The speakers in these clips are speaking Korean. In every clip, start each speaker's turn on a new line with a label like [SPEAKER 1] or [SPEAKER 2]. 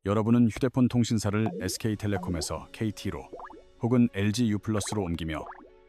[SPEAKER 1] 여러분은 휴대폰 통신사를 SK텔레콤에서 KT로 혹은 LG U+로 옮기며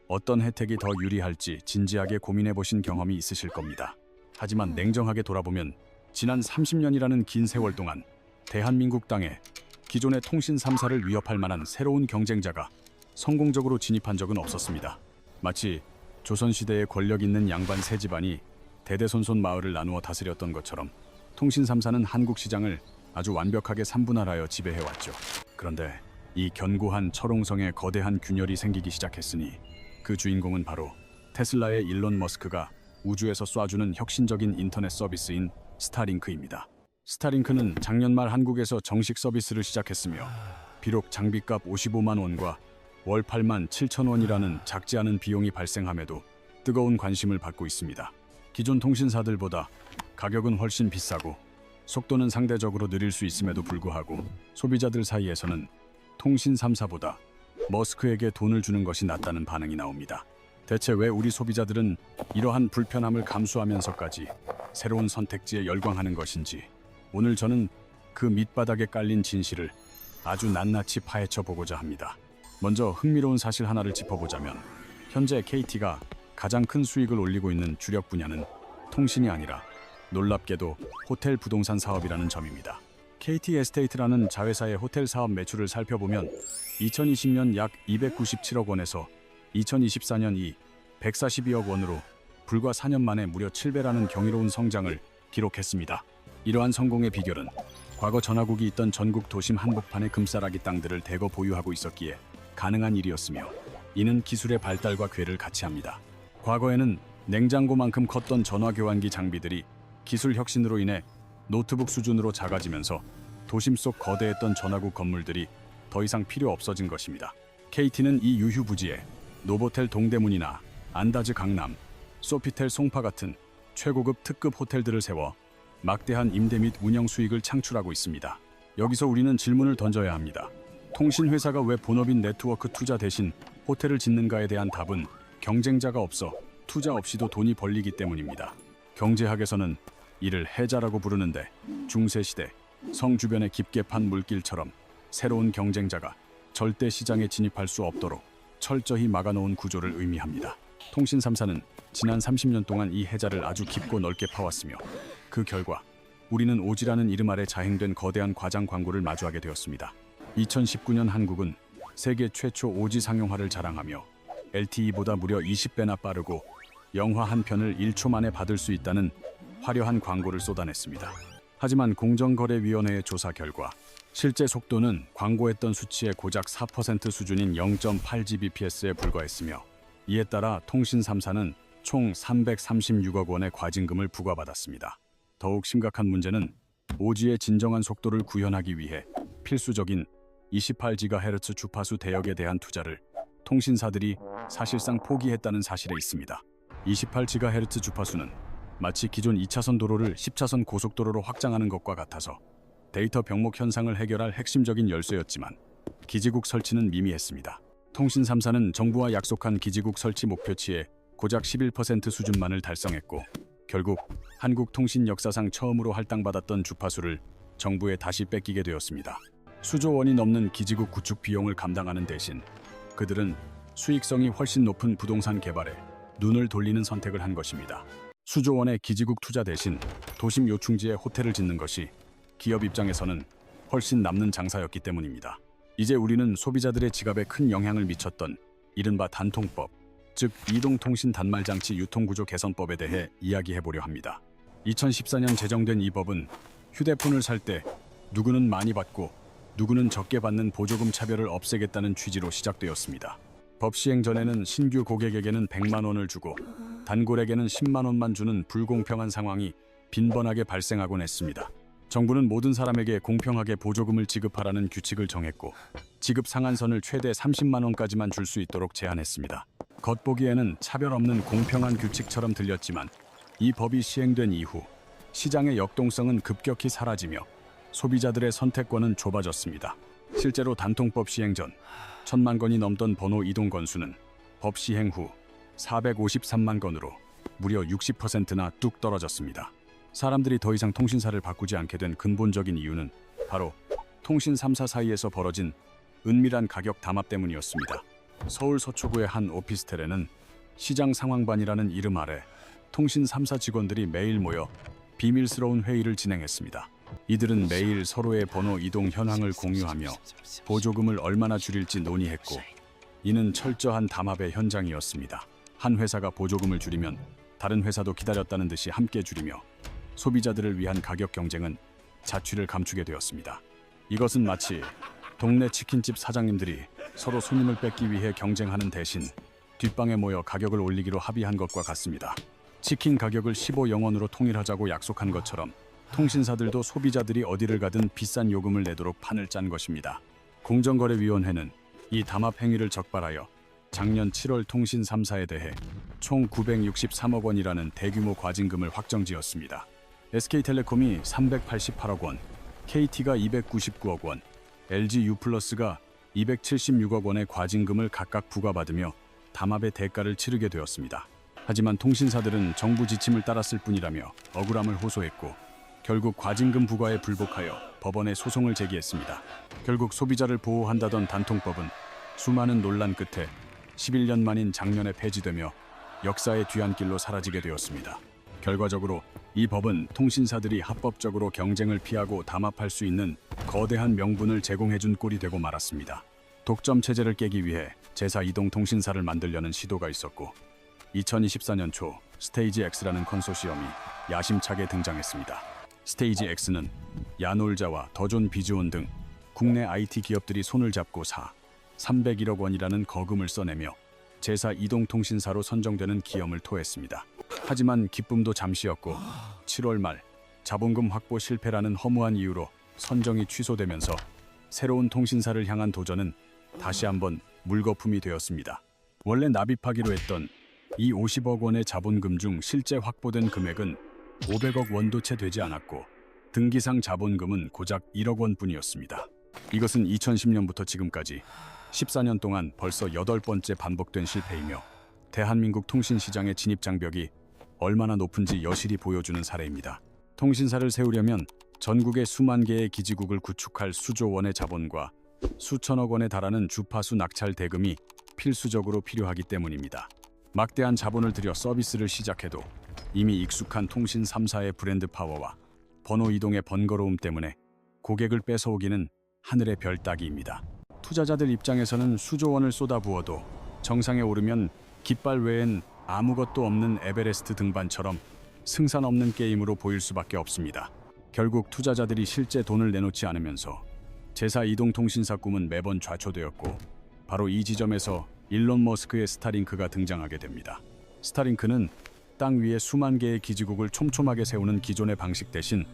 [SPEAKER 1] 어떤 혜택이 더 유리할지 진지하게 고민해 보신 경험이 있으실 겁니다. 하지만 냉정하게 돌아보면 지난 30년이라는 긴 세월 동안 대한민국 땅에 기존의 통신 3사를 위협할 만한 새로운 경쟁자가 성공적으로 진입한 적은 없었습니다. 마치 조선시대의 권력 있는 양반 세 집안이 대대손손 마을을 나누어 다스렸던 것처럼 통신 3사는 한국 시장을 아주 완벽하게 삼분할하여 지배해왔죠. 그런데 이 견고한 철옹성에 거대한 균열이 생기기 시작했으니 그 주인공은 바로 테슬라의 일론 머스크가 우주에서 쏴주는 혁신적인 인터넷 서비스인 스타링크입니다. 스타링크는 작년 말 한국에서 정식 서비스를 시작했으며 비록 장비값 55만 원과 월 8만 7천 원이라는 작지 않은 비용이 발생함에도 뜨거운 관심을 받고 있습니다. 기존 통신사들보다 가격은 훨씬 비싸고 속도는 상대적으로 느릴 수 있음에도 불구하고 소비자들 사이에서는 통신 3사보다 머스크에게 돈을 주는 것이 낫다는 반응이 나옵니다. 대체 왜 우리 소비자들은 이러한 불편함을 감수하면서까지 새로운 선택지에 열광하는 것인지, 오늘 저는 그 밑바닥에 깔린 진실을 아주 낱낱이 파헤쳐 보고자 합니다. 먼저 흥미로운 사실 하나를 짚어보자면 현재 KT가 가장 큰 수익을 올리고 있는 주력 분야는 통신이 아니라 놀랍게도 호텔 부동산 사업이라는 점입니다. KT 에스테이트라는 자회사의 호텔 사업 매출을 살펴보면 2020년 약 297억 원에서 2024년 이 142억 원으로 불과 4년 만에 무려 7배라는 경이로운 성장을 기록했습니다. 이러한 성공의 비결은 과거 전화국이 있던 전국 도심 한복판의 금싸라기 땅들을 대거 보유하고 있었기에 가능한 일이었으며, 이는 기술의 발달과 궤를 같이 합니다. 과거에는 냉장고만큼 컸던 전화교환기 장비들이 기술 혁신으로 인해 노트북 수준으로 작아지면서 도심 속 거대했던 전화국 건물들이 더 이상 필요 없어진 것입니다. KT는 이 유휴부지에 노보텔 동대문이나 안다즈 강남, 소피텔 송파 같은 최고급 특급 호텔들을 세워 막대한 임대 및 운영 수익을 창출하고 있습니다. 여기서 우리는 질문을 던져야 합니다. 통신회사가 왜 본업인 네트워크 투자 대신 호텔을 짓는가에 대한 답은 경쟁자가 없어 투자 없이도 돈이 벌리기 때문입니다. 경제학에서는 이를 해자라고 부르는데, 중세시대 성 주변에 깊게 판 물길처럼 새로운 경쟁자가 절대 시장에 진입할 수 없도록 철저히 막아놓은 구조를 의미합니다. 통신 3사는 지난 30년 동안 이 해자를 아주 깊고 넓게 파왔으며 그 결과 우리는 오지라는 이름 아래 자행된 거대한 과장 광고를 마주하게 되었습니다. 2019년 한국은 세계 최초 오지 상용화를 자랑하며 LTE보다 무려 20배나 빠르고 영화 한 편을 1초 만에 받을 수 있다는 화려한 광고를 쏟아냈습니다. 하지만 공정거래위원회의 조사 결과 실제 속도는 광고했던 수치의 고작 4% 수준인 0.8Gbps에 불과했으며, 이에 따라 통신 3사는 총 336억 원의 과징금을 부과받았습니다. 더욱 심각한 문제는 5G의 진정한 속도를 구현하기 위해 필수적인 28GHz 주파수 대역에 대한 투자를 통신사들이 사실상 포기했다는 사실에 있습니다. 28GHz 주파수는 마치 기존 2차선 도로를 10차선 고속도로로 확장하는 것과 같아서 데이터 병목 현상을 해결할 핵심적인 열쇠였지만 기지국 설치는 미미했습니다. 통신 3사는 정부와 약속한 기지국 설치 목표치의 고작 11% 수준만을 달성했고, 결국 한국 통신 역사상 처음으로 할당받았던 주파수를 정부에 다시 뺏기게 되었습니다. 수조 원이 넘는 기지국 구축 비용을 감당하는 대신 그들은 수익성이 훨씬 높은 부동산 개발에 눈을 돌리는 선택을 한 것입니다. 수조 원의 기지국 투자 대신 도심 요충지에 호텔을 짓는 것이 기업 입장에서는 훨씬 남는 장사였기 때문입니다. 이제 우리는 소비자들의 지갑에 큰 영향을 미쳤던 이른바 단통법, 즉 이동통신 단말장치 유통구조 개선법에 대해 이야기해보려 합니다. 2014년 제정된 이 법은 휴대폰을 살 때 누구는 많이 받고 누구는 적게 받는 보조금 차별을 없애겠다는 취지로 시작되었습니다. 법 시행 전에는 신규 고객에게는 100만 원을 주고 단골에게는 10만 원만 주는 불공평한 상황이 빈번하게 발생하곤 했습니다. 정부는 모든 사람에게 공평하게 보조금을 지급하라는 규칙을 정했고 지급 상한선을 최대 30만 원까지만 줄 수 있도록 제한했습니다. 겉보기에는 차별 없는 공평한 규칙처럼 들렸지만 이 법이 시행된 이후 시장의 역동성은 급격히 사라지며 소비자들의 선택권은 좁아졌습니다. 실제로 단통법 시행 전 1,000만 건이 넘던 번호 이동 건수는 법 시행 후 453만 건으로 무려 60%나 뚝 떨어졌습니다. 사람들이 더 이상 통신사를 바꾸지 않게 된 근본적인 이유는 바로 통신 3사 사이에서 벌어진 은밀한 가격 담합 때문이었습니다. 서울 서초구의 한 오피스텔에는 시장 상황반이라는 이름 아래 통신 3사 직원들이 매일 모여 비밀스러운 회의를 진행했습니다. 이들은 매일 서로의 번호 이동 현황을 공유하며 보조금을 얼마나 줄일지 논의했고, 이는 철저한 담합의 현장이었습니다. 한 회사가 보조금을 줄이면 다른 회사도 기다렸다는 듯이 함께 줄이며 소비자들을 위한 가격 경쟁은 자취를 감추게 되었습니다. 이것은 마치 동네 치킨집 사장님들이 서로 손님을 뺏기 위해 경쟁하는 대신 뒷방에 모여 가격을 올리기로 합의한 것과 같습니다. 치킨 가격을 15영원으로 통일하자고 약속한 것처럼 통신사들도 소비자들이 어디를 가든 비싼 요금을 내도록 판을 짠 것입니다. 공정거래위원회는 이 담합 행위를 적발하여 작년 7월 통신 3사에 대해 총 963억 원이라는 대규모 과징금을 확정지었습니다. SK텔레콤이 388억 원, KT가 299억 원, LG유플러스가 276억 원의 과징금을 각각 부과받으며 담합의 대가를 치르게 되었습니다. 하지만 통신사들은 정부 지침을 따랐을 뿐이라며 억울함을 호소했고, 결국 과징금 부과에 불복하여 법원에 소송을 제기했습니다. 결국 소비자를 보호한다던 단통법은 수많은 논란 끝에 11년 만인 작년에 폐지되며 역사의 뒤안길로 사라지게 되었습니다. 결과적으로 이 법은 통신사들이 합법적으로 경쟁을 피하고 담합할 수 있는 거대한 명분을 제공해준 꼴이 되고 말았습니다. 독점 체제를 깨기 위해 제4 이동통신사를 만들려는 시도가 있었고, 2024년 초 스테이지 X라는 컨소시엄이 야심차게 등장했습니다. 스테이지 X는 야놀자와 더존 비즈온 등 국내 IT 기업들이 손을 잡고 301억 원이라는 거금을 써내며 제4 이동통신사로 선정되는 기염을 토했습니다. 하지만 기쁨도 잠시였고 7월 말 자본금 확보 실패라는 허무한 이유로 선정이 취소되면서 새로운 통신사를 향한 도전은 다시 한번 물거품이 되었습니다. 원래 납입하기로 했던 이 50억 원의 자본금 중 실제 확보된 금액은 500억 원도 채 되지 않았고, 등기상 자본금은 고작 1억 원뿐이었습니다. 이것은 2010년부터 지금까지 14년 동안 벌써 8번째 반복된 실패이며 대한민국 통신시장의 진입 장벽이 얼마나 높은지 여실히 보여주는 사례입니다. 통신사를 세우려면 전국의 수만 개의 기지국을 구축할 수조 원의 자본과 수천억 원에 달하는 주파수 낙찰 대금이 필수적으로 필요하기 때문입니다. 막대한 자본을 들여 서비스를 시작해도 이미 익숙한 통신 3사의 브랜드 파워와 번호 이동의 번거로움 때문에 고객을 뺏어오기는 하늘의 별 따기입니다. 투자자들 입장에서는 수조 원을 쏟아부어도 정상에 오르면 깃발 외엔 아무것도 없는 에베레스트 등반처럼 승산 없는 게임으로 보일 수밖에 없습니다. 결국 투자자들이 실제 돈을 내놓지 않으면서 제4 이동통신사 꿈은 매번 좌초되었고, 바로 이 지점에서 일론 머스크의 스타링크가 등장하게 됩니다. 스타링크는 땅 위에 수만 개의 기지국을 촘촘하게 세우는 기존의 방식 대신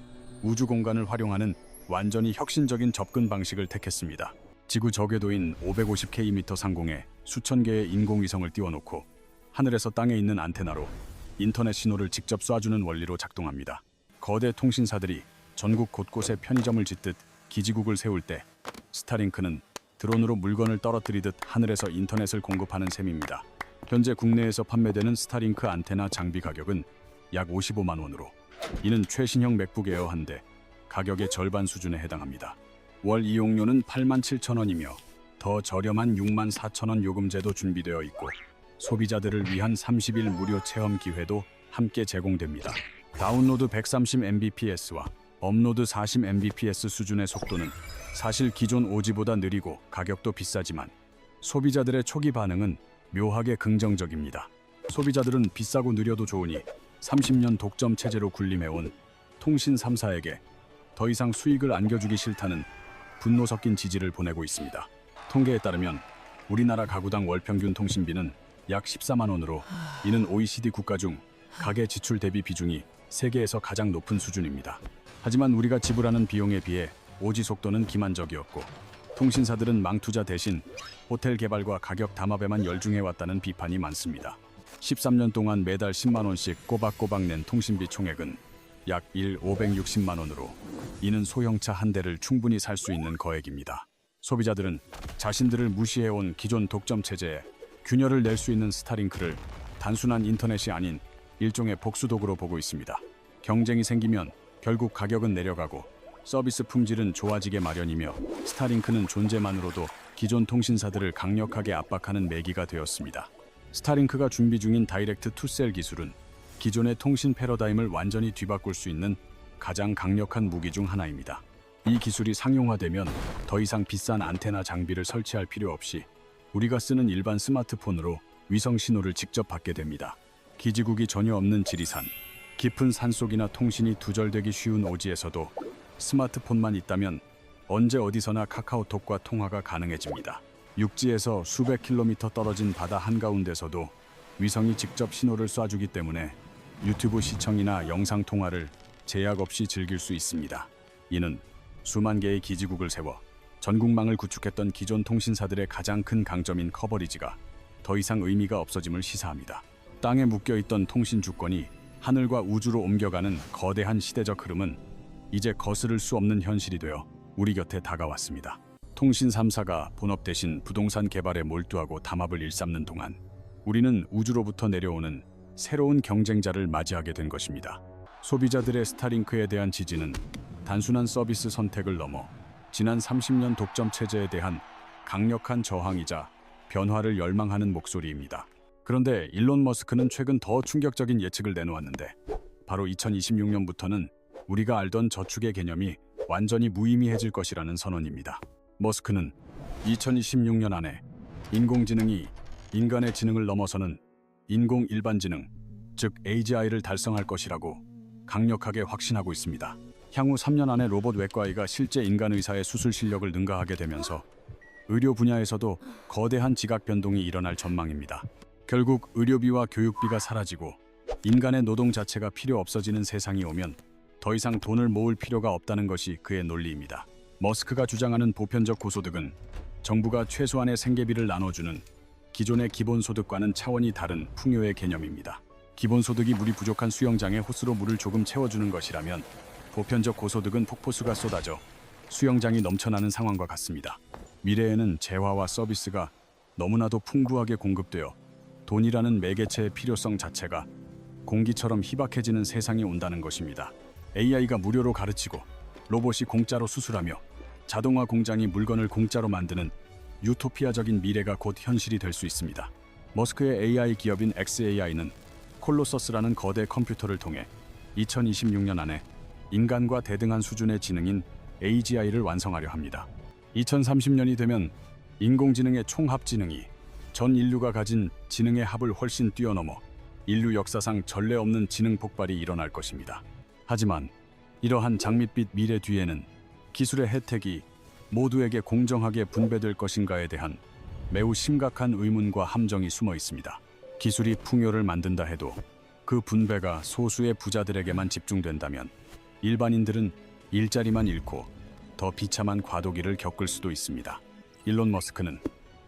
[SPEAKER 1] 우주 공간을 활용하는 완전히 혁신적인 접근 방식을 택했습니다. 지구 저궤도인 550km 상공에 수천 개의 인공위성을 띄워놓고 하늘에서 땅에 있는 안테나로 인터넷 신호를 직접 쏴주는 원리로 작동합니다. 거대 통신사들이 전국 곳곳에 편의점을 짓듯 기지국을 세울 때 스타링크는 드론으로 물건을 떨어뜨리듯 하늘에서 인터넷을 공급하는 셈입니다. 현재 국내에서 판매되는 스타링크 안테나 장비 가격은 약 55만 원으로, 이는 최신형 맥북 에어 한 대 가격의 절반 수준에 해당합니다. 월 이용료는 87,000원이며 더 저렴한 64,000원 요금제도 준비되어 있고, 소비자들을 위한 30일 무료 체험 기회도 함께 제공됩니다. 다운로드 130mbps와 업로드 40mbps 수준의 속도는 사실 기존 5G보다 느리고 가격도 비싸지만 소비자들의 초기 반응은 묘하게 긍정적입니다. 소비자들은 비싸고 느려도 좋으니 30년 독점 체제로 군림해온 통신 3사에게 더 이상 수익을 안겨주기 싫다는 분노 섞인 지지를 보내고 있습니다. 통계에 따르면 우리나라 가구당 월 평균 통신비는 약 14만 원으로, 이는 OECD 국가 중 가계 지출 대비 비중이 세계에서 가장 높은 수준입니다. 하지만 우리가 지불하는 비용에 비해 5G 속도는 기만적이었고, 통신사들은 망투자 대신 호텔 개발과 가격 담합에만 열중해왔다는 비판이 많습니다. 13년 동안 매달 10만 원씩 꼬박꼬박 낸 통신비 총액은 약 560만 원으로, 이는 소형차 한 대를 충분히 살 수 있는 거액입니다. 소비자들은 자신들을 무시해온 기존 독점 체제에 균열을 낼 수 있는 스타링크를 단순한 인터넷이 아닌 일종의 복수도구로 보고 있습니다. 경쟁이 생기면 결국 가격은 내려가고 서비스 품질은 좋아지게 마련이며 스타링크는 존재만으로도 기존 통신사들을 강력하게 압박하는 매기가 되었습니다. 스타링크가 준비 중인 다이렉트 투셀 기술은 기존의 통신 패러다임을 완전히 뒤바꿀 수 있는 가장 강력한 무기 중 하나입니다. 이 기술이 상용화되면 더 이상 비싼 안테나 장비를 설치할 필요 없이 우리가 쓰는 일반 스마트폰으로 위성 신호를 직접 받게 됩니다. 기지국이 전혀 없는 지리산, 깊은 산속이나 통신이 두절되기 쉬운 오지에서도 스마트폰만 있다면 언제 어디서나 카카오톡과 통화가 가능해집니다. 육지에서 수백 킬로미터 떨어진 바다 한가운데서도 위성이 직접 신호를 쏴주기 때문에 유튜브 시청이나 영상 통화를 제약 없이 즐길 수 있습니다. 이는 수만 개의 기지국을 세워 전국망을 구축했던 기존 통신사들의 가장 큰 강점인 커버리지가 더 이상 의미가 없어짐을 시사합니다. 땅에 묶여있던 통신 주권이 하늘과 우주로 옮겨가는 거대한 시대적 흐름은 이제 거스를 수 없는 현실이 되어 우리 곁에 다가왔습니다. 통신 3사가 본업 대신 부동산 개발에 몰두하고 담합을 일삼는 동안 우리는 우주로부터 내려오는 새로운 경쟁자를 맞이하게 된 것입니다. 소비자들의 스타링크에 대한 지지는 단순한 서비스 선택을 넘어 지난 30년 독점 체제에 대한 강력한 저항이자 변화를 열망하는 목소리입니다. 그런데 일론 머스크는 최근 더 충격적인 예측을 내놓았는데 바로 2026년부터는 우리가 알던 저축의 개념이 완전히 무의미해질 것이라는 선언입니다. 머스크는 2026년 안에 인공지능이 인간의 지능을 넘어서는 인공 일반지능, 즉 AGI를 달성할 것이라고 강력하게 확신하고 있습니다. 향후 3년 안에 로봇 외과의가 실제 인간 의사의 수술 실력을 능가하게 되면서 의료 분야에서도 거대한 지각 변동이 일어날 전망입니다. 결국 의료비와 교육비가 사라지고 인간의 노동 자체가 필요 없어지는 세상이 오면 더 이상 돈을 모을 필요가 없다는 것이 그의 논리입니다. 머스크가 주장하는 보편적 고소득은 정부가 최소한의 생계비를 나눠주는 기존의 기본소득과는 차원이 다른 풍요의 개념입니다. 기본소득이 물이 부족한 수영장에 호스로 물을 조금 채워주는 것이라면 보편적 고소득은 폭포수가 쏟아져 수영장이 넘쳐나는 상황과 같습니다. 미래에는 재화와 서비스가 너무나도 풍부하게 공급되어 돈이라는 매개체의 필요성 자체가 공기처럼 희박해지는 세상이 온다는 것입니다. AI가 무료로 가르치고 로봇이 공짜로 수술하며 자동화 공장이 물건을 공짜로 만드는 유토피아적인 미래가 곧 현실이 될 수 있습니다. 머스크의 AI 기업인 xAI는 콜로서스라는 거대 컴퓨터를 통해 2026년 안에 인간과 대등한 수준의 지능인 AGI를 완성하려 합니다. 2030년이 되면 인공지능의 총합지능이 전 인류가 가진 지능의 합을 훨씬 뛰어넘어 인류 역사상 전례 없는 지능 폭발이 일어날 것입니다. 하지만 이러한 장밋빛 미래 뒤에는 기술의 혜택이 모두에게 공정하게 분배될 것인가에 대한 매우 심각한 의문과 함정이 숨어 있습니다. 기술이 풍요를 만든다 해도 그 분배가 소수의 부자들에게만 집중된다면 일반인들은 일자리만 잃고 더 비참한 과도기를 겪을 수도 있습니다. 일론 머스크는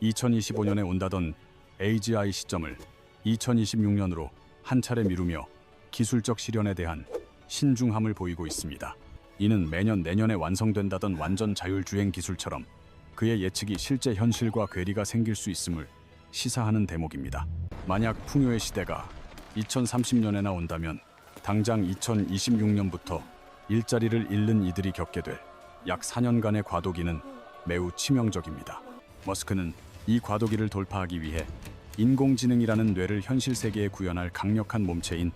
[SPEAKER 1] 2025년에 온다던 AGI 시점을 2026년으로 한 차례 미루며 기술적 실현에 대한 신중함을 보이고 있습니다. 이는 매년 내년에 완성된다던 완전 자율주행 기술처럼 그의 예측이 실제 현실과 괴리가 생길 수 있음을 시사하는 대목입니다. 만약 풍요의 시대가 2030년에나 온다면 당장 2026년부터 일자리를 잃는 이들이 겪게 될 약 4년간의 과도기는 매우 치명적입니다. 머스크는 이 과도기를 돌파하기 위해 인공지능이라는 뇌를 현실 세계에 구현할 강력한 몸체인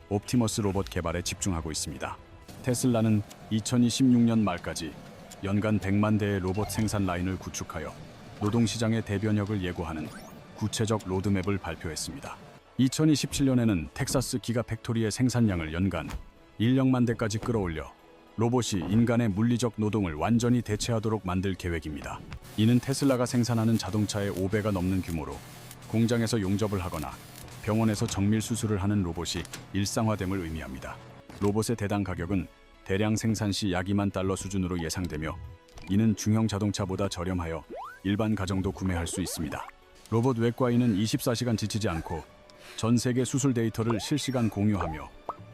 [SPEAKER 1] 옵티머스 로봇 개발에 집중하고 있습니다. 테슬라는 2026년 말까지 연간 100만 대의 로봇 생산 라인을 구축하여 노동시장의 대변혁을 예고하는 구체적 로드맵을 발표했습니다. 2027년에는 텍사스 기가팩토리의 생산량을 연간 1억만 대까지 끌어올려 로봇이 인간의 물리적 노동을 완전히 대체하도록 만들 계획입니다. 이는 테슬라가 생산하는 자동차의 5배가 넘는 규모로 공장에서 용접을 하거나 병원에서 정밀 수술을 하는 로봇이 일상화됨을 의미합니다. 로봇의 대당 가격은 대량 생산 시 약 2만 달러 수준으로 예상되며 이는 중형 자동차보다 저렴하여 일반 가정도 구매할 수 있습니다. 로봇 외과의는 24시간 지치지 않고 전 세계 수술 데이터를 실시간 공유하며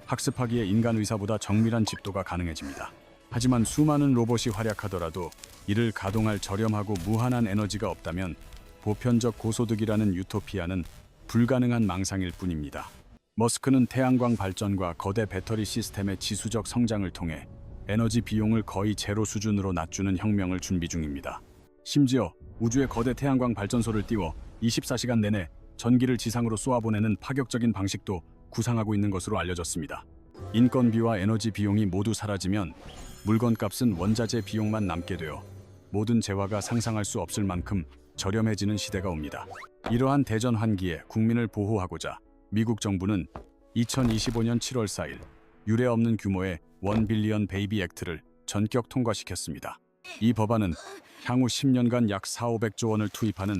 [SPEAKER 1] 학습하기에 인간 의사보다 정밀한 집도가 가능해집니다. 하지만 수많은 로봇이 활약하더라도 이를 가동할 저렴하고 무한한 에너지가 없다면 보편적 고소득이라는 유토피아는 불가능한 망상일 뿐입니다. 머스크는 태양광 발전과 거대 배터리 시스템의 지수적 성장을 통해 에너지 비용을 거의 제로 수준으로 낮추는 혁명을 준비 중입니다. 심지어 우주에 거대 태양광 발전소를 띄워 24시간 내내 전기를 지상으로 쏘아보내는 파격적인 방식도 구상하고 있는 것으로 알려졌습니다. 인건비와 에너지 비용이 모두 사라지면 물건값은 원자재 비용만 남게 되어 모든 재화가 상상할 수 없을 만큼 저렴해지는 시대가 옵니다. 이러한 대전 환기에 국민을 보호하고자 미국 정부는 2025년 7월 4일 유례 없는 규모의 1 빌리언 베이비 액트를 전격 통과시켰습니다. 이 법안은 향후 10년간 약 4,500조 원을 투입하는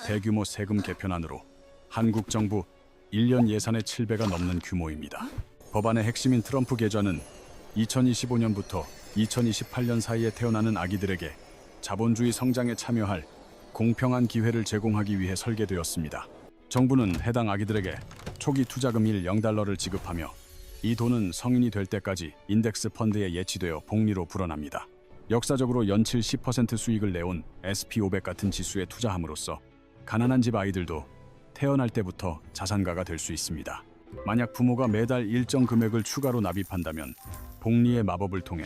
[SPEAKER 1] 대규모 세금 개편안으로 한국 정부 1년 예산의 7배가 넘는 규모입니다. 법안의 핵심인 트럼프 계좌는 2025년부터 2028년 사이에 태어나는 아기들에게 자본주의 성장에 참여할 공평한 기회를 제공하기 위해 설계되었습니다. 정부는 해당 아기들에게 초기 투자금 0달러를 지급하며 이 돈은 성인이 될 때까지 인덱스 펀드에 예치되어 복리로 불어납니다. 역사적으로 연칠 10% 수익을 내온 SP500 같은 지수에 투자함으로써 가난한 집 아이들도 태어날 때부터 자산가가 될 수 있습니다. 만약 부모가 매달 일정 금액을 추가로 납입한다면 복리의 마법을 통해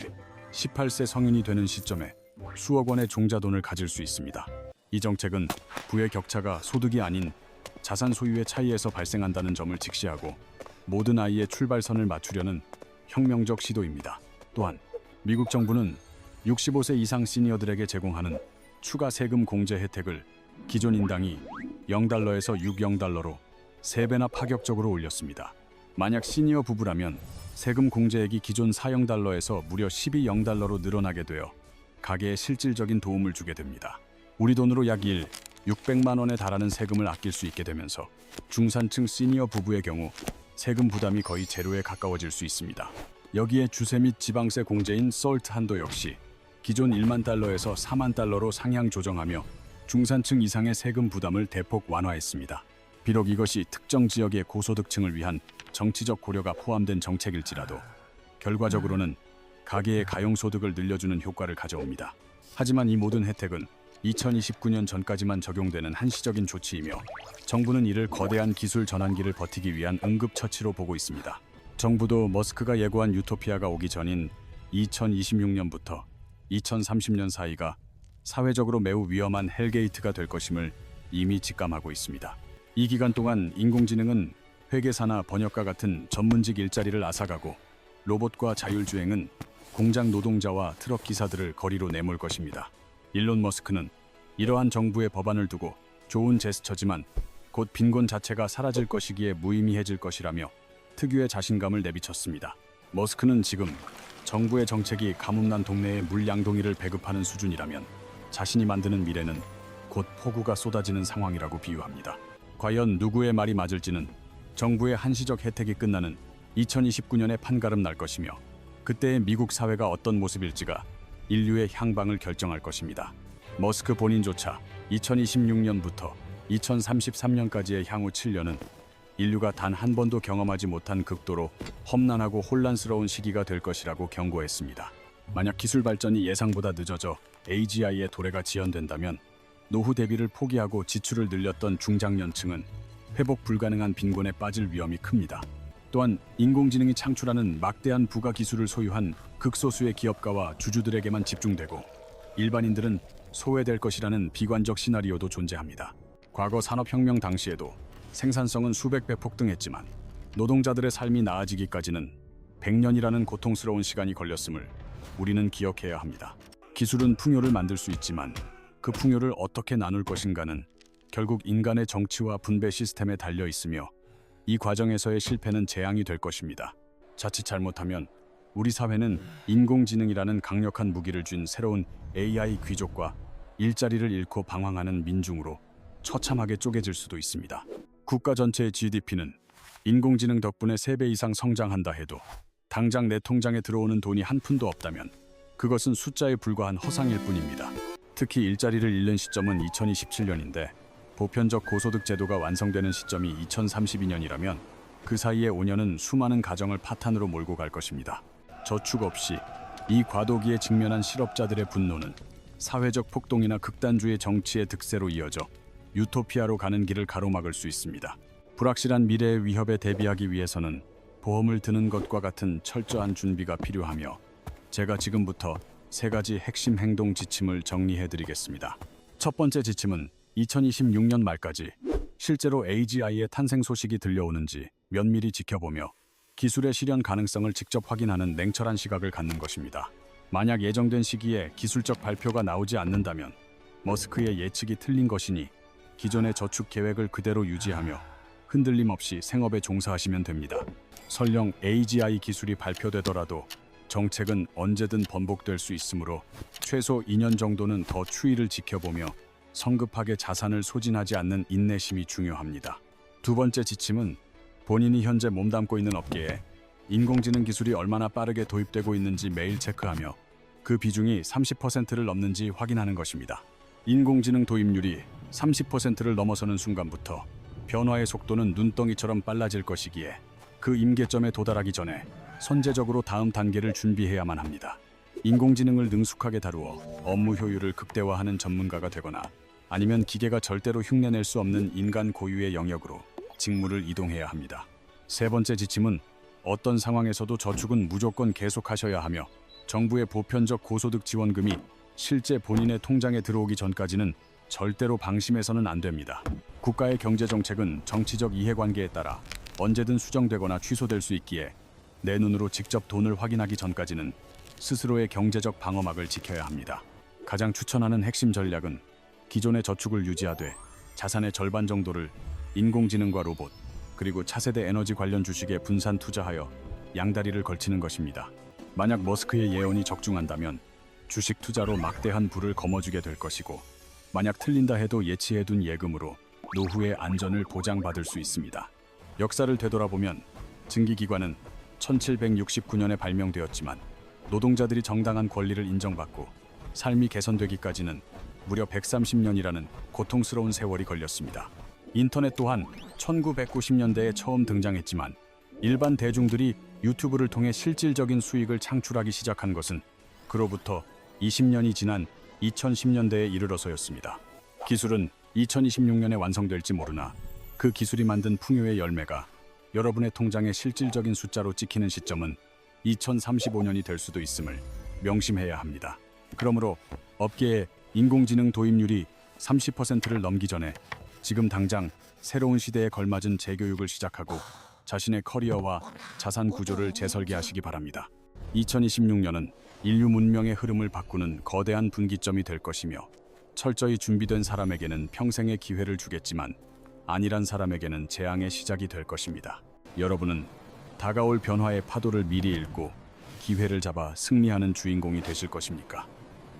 [SPEAKER 1] 18세 성인이 되는 시점에 수억 원의 종자돈을 가질 수 있습니다. 이 정책은 부의 격차가 소득이 아닌 자산 소유의 차이에서 발생한다는 점을 직시하고 모든 아이의 출발선을 맞추려는 혁명적 시도입니다. 또한 미국 정부는 65세 이상 시니어들에게 제공하는 추가 세금 공제 혜택을 기존 인당이 0달러에서 60달러로 3배나 파격적으로 올렸습니다. 만약 시니어 부부라면 세금 공제액이 기존 40달러에서 무려 12달러로 늘어나게 되어 가계에 실질적인 도움을 주게 됩니다. 우리 돈으로 약 600만 원에 달하는 세금을 아낄 수 있게 되면서 중산층 시니어 부부의 경우 세금 부담이 거의 제로에 가까워질 수 있습니다. 여기에 주세 및 지방세 공제인 솔트 한도 역시 기존 1만 달러에서 4만 달러로 상향 조정하며 중산층 이상의 세금 부담을 대폭 완화했습니다. 비록 이것이 특정 지역의 고소득층을 위한 정치적 고려가 포함된 정책일지라도 결과적으로는 가계의 가용소득을 늘려주는 효과를 가져옵니다. 하지만 이 모든 혜택은 2029년 전까지만 적용되는 한시적인 조치이며 정부는 이를 거대한 기술 전환기를 버티기 위한 응급처치로 보고 있습니다. 정부도 머스크가 예고한 유토피아가 오기 전인 2026년부터 2030년 사이가 사회적으로 매우 위험한 헬게이트가 될 것임을 이미 직감하고 있습니다. 이 기간 동안 인공지능은 회계사나 번역가 같은 전문직 일자리를 앗아가고 로봇과 자율주행은 공장 노동자와 트럭 기사들을 거리로 내몰 것입니다. 일론 머스크는 이러한 정부의 법안을 두고 좋은 제스처지만 곧 빈곤 자체가 사라질 것이기에 무의미해질 것이라며 특유의 자신감을 내비쳤습니다. 머스크는 지금 정부의 정책이 가뭄난 동네에 물 양동이를 배급하는 수준이라면 자신이 만드는 미래는 곧 폭우가 쏟아지는 상황이라고 비유합니다. 과연 누구의 말이 맞을지는 정부의 한시적 혜택이 끝나는 2029년에 판가름 날 것이며 그때의 미국 사회가 어떤 모습일지가 인류의 향방을 결정할 것입니다. 머스크 본인조차 2026년부터 2033년까지의 향후 7년은 인류가 단 한 번도 경험하지 못한 극도로 험난하고 혼란스러운 시기가 될 것이라고 경고했습니다. 만약 기술 발전이 예상보다 늦어져 AGI의 도래가 지연된다면 노후 대비를 포기하고 지출을 늘렸던 중장년층은 회복 불가능한 빈곤에 빠질 위험이 큽니다. 또한 인공지능이 창출하는 막대한 부가 기술을 소유한 극소수의 기업가와 주주들에게만 집중되고 일반인들은 소외될 것이라는 비관적 시나리오도 존재합니다. 과거 산업혁명 당시에도 생산성은 수백 배 폭등했지만 노동자들의 삶이 나아지기까지는 100년이라는 고통스러운 시간이 걸렸음을 우리는 기억해야 합니다. 기술은 풍요를 만들 수 있지만 그 풍요를 어떻게 나눌 것인가는 결국 인간의 정치와 분배 시스템에 달려 있으며 이 과정에서의 실패는 재앙이 될 것입니다. 자칫 잘못하면 우리 사회는 인공지능이라는 강력한 무기를 쥔 새로운 AI 귀족과 일자리를 잃고 방황하는 민중으로 처참하게 쪼개질 수도 있습니다. 국가 전체의 GDP는 인공지능 덕분에 3배 이상 성장한다 해도 당장 내 통장에 들어오는 돈이 한 푼도 없다면 그것은 숫자에 불과한 허상일 뿐입니다. 특히 일자리를 잃는 시점은 2027년인데 보편적 고소득 제도가 완성되는 시점이 2032년이라면 그 사이에 5년은 수많은 가정을 파탄으로 몰고 갈 것입니다. 저축 없이 이 과도기에 직면한 실업자들의 분노는 사회적 폭동이나 극단주의 정치의 득세로 이어져 유토피아로 가는 길을 가로막을 수 있습니다. 불확실한 미래의 위협에 대비하기 위해서는 보험을 드는 것과 같은 철저한 준비가 필요하며 제가 지금부터 3가지 핵심 행동 지침을 정리해 드리겠습니다. 첫 번째 지침은 2026년 말까지 실제로 AGI의 탄생 소식이 들려오는지 면밀히 지켜보며 기술의 실현 가능성을 직접 확인하는 냉철한 시각을 갖는 것입니다. 만약 예정된 시기에 기술적 발표가 나오지 않는다면 머스크의 예측이 틀린 것이니 기존의 저축 계획을 그대로 유지하며 흔들림 없이 생업에 종사하시면 됩니다. 설령 AGI 기술이 발표되더라도 정책은 언제든 번복될 수 있으므로 최소 2년 정도는 더 추이를 지켜보며 성급하게 자산을 소진하지 않는 인내심이 중요합니다. 두 번째 지침은 본인이 현재 몸담고 있는 업계에 인공지능 기술이 얼마나 빠르게 도입되고 있는지 매일 체크하며 그 비중이 30%를 넘는지 확인하는 것입니다. 인공지능 도입률이 30%를 넘어서는 순간부터 변화의 속도는 눈덩이처럼 빨라질 것이기에 그 임계점에 도달하기 전에 선제적으로 다음 단계를 준비해야만 합니다. 인공지능을 능숙하게 다루어 업무 효율을 극대화하는 전문가가 되거나 아니면 기계가 절대로 흉내낼 수 없는 인간 고유의 영역으로 직무를 이동해야 합니다. 세 번째 지침은 어떤 상황에서도 저축은 무조건 계속하셔야 하며 정부의 보편적 고소득 지원금이 실제 본인의 통장에 들어오기 전까지는 절대로 방심해서는 안 됩니다. 국가의 경제정책은 정치적 이해관계에 따라 언제든 수정되거나 취소될 수 있기에 내 눈으로 직접 돈을 확인하기 전까지는 스스로의 경제적 방어막을 지켜야 합니다. 가장 추천하는 핵심 전략은 기존의 저축을 유지하되 자산의 절반 정도를 인공지능과 로봇, 그리고 차세대 에너지 관련 주식에 분산 투자하여 양다리를 걸치는 것입니다. 만약 머스크의 예언이 적중한다면 주식 투자로 막대한 부를 거머쥐게 될 것이고 만약 틀린다 해도 예치해둔 예금으로 노후의 안전을 보장받을 수 있습니다. 역사를 되돌아보면 증기기관은 1769년에 발명되었지만 노동자들이 정당한 권리를 인정받고 삶이 개선되기까지는 무려 130년이라는 고통스러운 세월이 걸렸습니다. 인터넷 또한 1990년대에 처음 등장했지만 일반 대중들이 유튜브를 통해 실질적인 수익을 창출하기 시작한 것은 그로부터 20년이 지난 2010년대에 이르러서였습니다. 기술은 2026년에 완성될지 모르나 그 기술이 만든 풍요의 열매가 여러분의 통장에 실질적인 숫자로 찍히는 시점은 2035년이 될 수도 있음을 명심해야 합니다. 그러므로 업계의 인공지능 도입률이 30%를 넘기 전에 지금 당장 새로운 시대에 걸맞은 재교육을 시작하고 자신의 커리어와 자산 구조를 재설계하시기 바랍니다. 2026년은 인류 문명의 흐름을 바꾸는 거대한 분기점이 될 것이며 철저히 준비된 사람에게는 평생의 기회를 주겠지만 안일한 사람에게는 재앙의 시작이 될 것입니다. 여러분은 다가올 변화의 파도를 미리 읽고 기회를 잡아 승리하는 주인공이 되실 것입니까?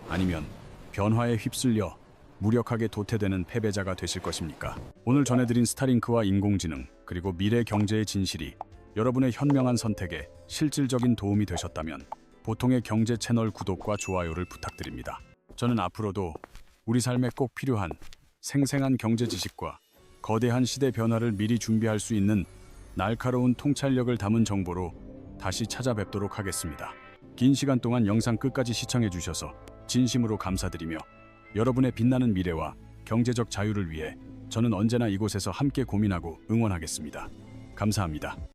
[SPEAKER 1] 아니면 변화에 휩쓸려 무력하게 도태되는 패배자가 되실 것입니까? 오늘 전해드린 스타링크와 인공지능 그리고 미래 경제의 진실이 여러분의 현명한 선택에 실질적인 도움이 되셨다면 보통의 경제 채널 구독과 좋아요를 부탁드립니다. 저는 앞으로도 우리 삶에 꼭 필요한 생생한 경제 지식과 거대한 시대 변화를 미리 준비할 수 있는 날카로운 통찰력을 담은 정보로 다시 찾아뵙도록 하겠습니다. 긴 시간 동안 영상 끝까지 시청해 주셔서 진심으로 감사드리며 여러분의 빛나는 미래와 경제적 자유를 위해 저는 언제나 이곳에서 함께 고민하고 응원하겠습니다. 감사합니다.